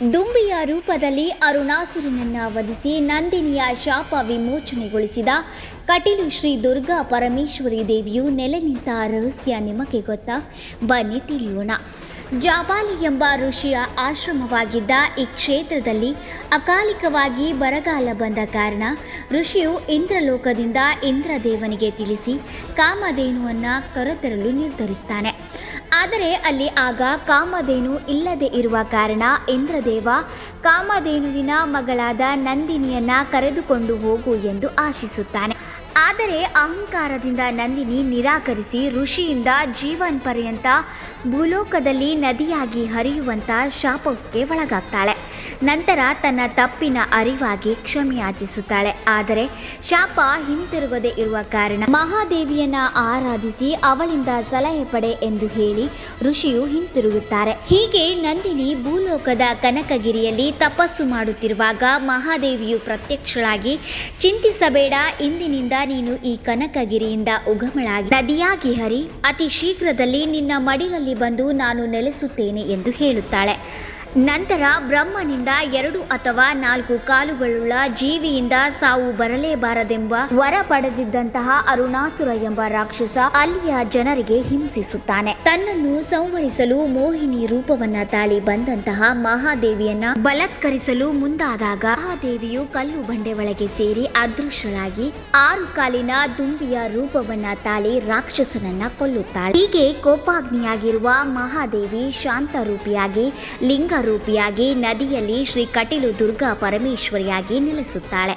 ದುಂಬಿಯ ರೂಪದಲ್ಲಿ ಅರುಣಾಸುರನನ್ನ ವಧಿಸಿ ನಂದಿನಿಯ ಶಾಪ ವಿಮೋಚನೆಗೊಳಿಸಿದ ಕಟೀಲು ಶ್ರೀ ದುರ್ಗಾ ಪರಮೇಶ್ವರಿ ದೇವಿಯು ನೆಲೆ ನಿಂತ ರಹಸ್ಯ ನಿಮಗೆ ಗೊತ್ತಾ? ಬನ್ನಿ ತಿಳಿಯೋಣ. ಜಾಬಾಲಿ ಎಂಬ ಋಷಿಯ ಆಶ್ರಮವಾಗಿದ್ದ ಈ ಕ್ಷೇತ್ರದಲ್ಲಿ ಅಕಾಲಿಕವಾಗಿ ಬರಗಾಲ ಬಂದ ಕಾರಣ ಋಷಿಯು ಇಂದ್ರಲೋಕದಿಂದ ಇಂದ್ರದೇವನಿಗೆ ತಿಳಿಸಿ ಕಾಮಧೇನುವನ್ನು ಕರೆತರಲು ನಿರ್ಧರಿಸ್ತಾನೆ. ಆದರೆ ಅಲ್ಲಿ ಆಗ ಕಾಮಧೇನು ಇಲ್ಲದೆ ಇರುವ ಕಾರಣ ಇಂದ್ರದೇವ ಕಾಮಧೇನುವಿನ ಮಗಳಾದ ನಂದಿನಿಯನ್ನ ಕರೆದುಕೊಂಡು ಹೋಗು ಎಂದು ಆಶಿಸುತ್ತಾನೆ. ಆದರೆ ಅಹಂಕಾರದಿಂದ ನಂದಿನಿ ನಿರಾಕರಿಸಿ ಋಷಿಯಿಂದ ಜೀವನ್ ಪರ್ಯಂತ ಭೂಲೋಕದಲ್ಲಿ ನದಿಯಾಗಿ ಹರಿಯುವಂಥ ಶಾಪಕ್ಕೆ ಒಳಗಾಗ್ತಾಳೆ. ನಂತರ ತನ್ನ ತಪ್ಪಿನ ಅರಿವಾಗಿ ಕ್ಷಮೆಯಾಚಿಸುತ್ತಾಳೆ. ಆದರೆ ಶಾಪ ಹಿಂತಿರುಗದೆ ಇರುವ ಕಾರಣ ಮಹಾದೇವಿಯನ್ನ ಆರಾಧಿಸಿ ಅವಳಿಂದ ಸಲಹೆ ಪಡೆ ಎಂದು ಹೇಳಿ ಋಷಿಯು ಹಿಂತಿರುಗುತ್ತಾರೆ. ಹೀಗೆ ನಂದಿನಿ ಭೂಲೋಕದ ಕನಕಗಿರಿಯಲ್ಲಿ ತಪಸ್ಸು ಮಾಡುತ್ತಿರುವಾಗ ಮಹಾದೇವಿಯು ಪ್ರತ್ಯಕ್ಷಳಾಗಿ, ಚಿಂತಿಸಬೇಡ, ಇಂದಿನಿಂದ ನೀನು ಈ ಕನಕಗಿರಿಯಿಂದ ಉಗಮಳಾಗಿ ನದಿಯಾಗಿ ಹರಿ, ಅತಿ ಶೀಘ್ರದಲ್ಲಿ ನಿನ್ನ ಮಡಿಲಲ್ಲಿ ಬಂದು ನಾನು ನೆಲೆಸುತ್ತೇನೆ ಎಂದು ಹೇಳುತ್ತಾಳೆ. ನಂತರ ಬ್ರಹ್ಮನಿಂದ 2 ಅಥವಾ 4 ಕಾಲುಗಳುಳ್ಳ ಜೀವಿಯಿಂದ ಸಾವು ಬರಲೇಬಾರದೆಂಬ ವರ ಪಡೆದಿದ್ದಂತಹ ಅರುಣಾಸುರ ಎಂಬ ರಾಕ್ಷಸ ಅಲ್ಲಿಯ ಜನರಿಗೆ ಹಿಂಸಿಸುತ್ತಾನೆ. ತನ್ನನ್ನು ಸಂವರಿಸಲು ಮೋಹಿನಿ ರೂಪವನ್ನ ತಾಳಿ ಬಂದಂತಹ ಮಹಾದೇವಿಯನ್ನ ಬಲಾತ್ಕರಿಸಲು ಮುಂದಾದಾಗ ಮಹಾದೇವಿಯು ಕಲ್ಲು ಬಂಡೆ ಒಳಗೆ ಸೇರಿ ಅದೃಶ್ಯಳಾಗಿ 6 ಕಾಲಿನ ದುಂಬಿಯ ರೂಪವನ್ನ ತಾಳಿ ರಾಕ್ಷಸನನ್ನ ಕೊಲ್ಲುತ್ತಾಳೆ. ಹೀಗೆ ಕೋಪಾಗ್ನಿಯಾಗಿರುವ ಮಹಾದೇವಿ ಶಾಂತ ರೂಪಿಯಾಗಿ ಲಿಂಗ ರೂಪಿಯಾಗಿ ನದಿಯಲ್ಲಿ ಶ್ರೀ ಕಟೀಲು ದುರ್ಗಾ ಪರಮೇಶ್ವರಿಯಾಗಿ ನೆಲೆಸುತ್ತಾಳೆ.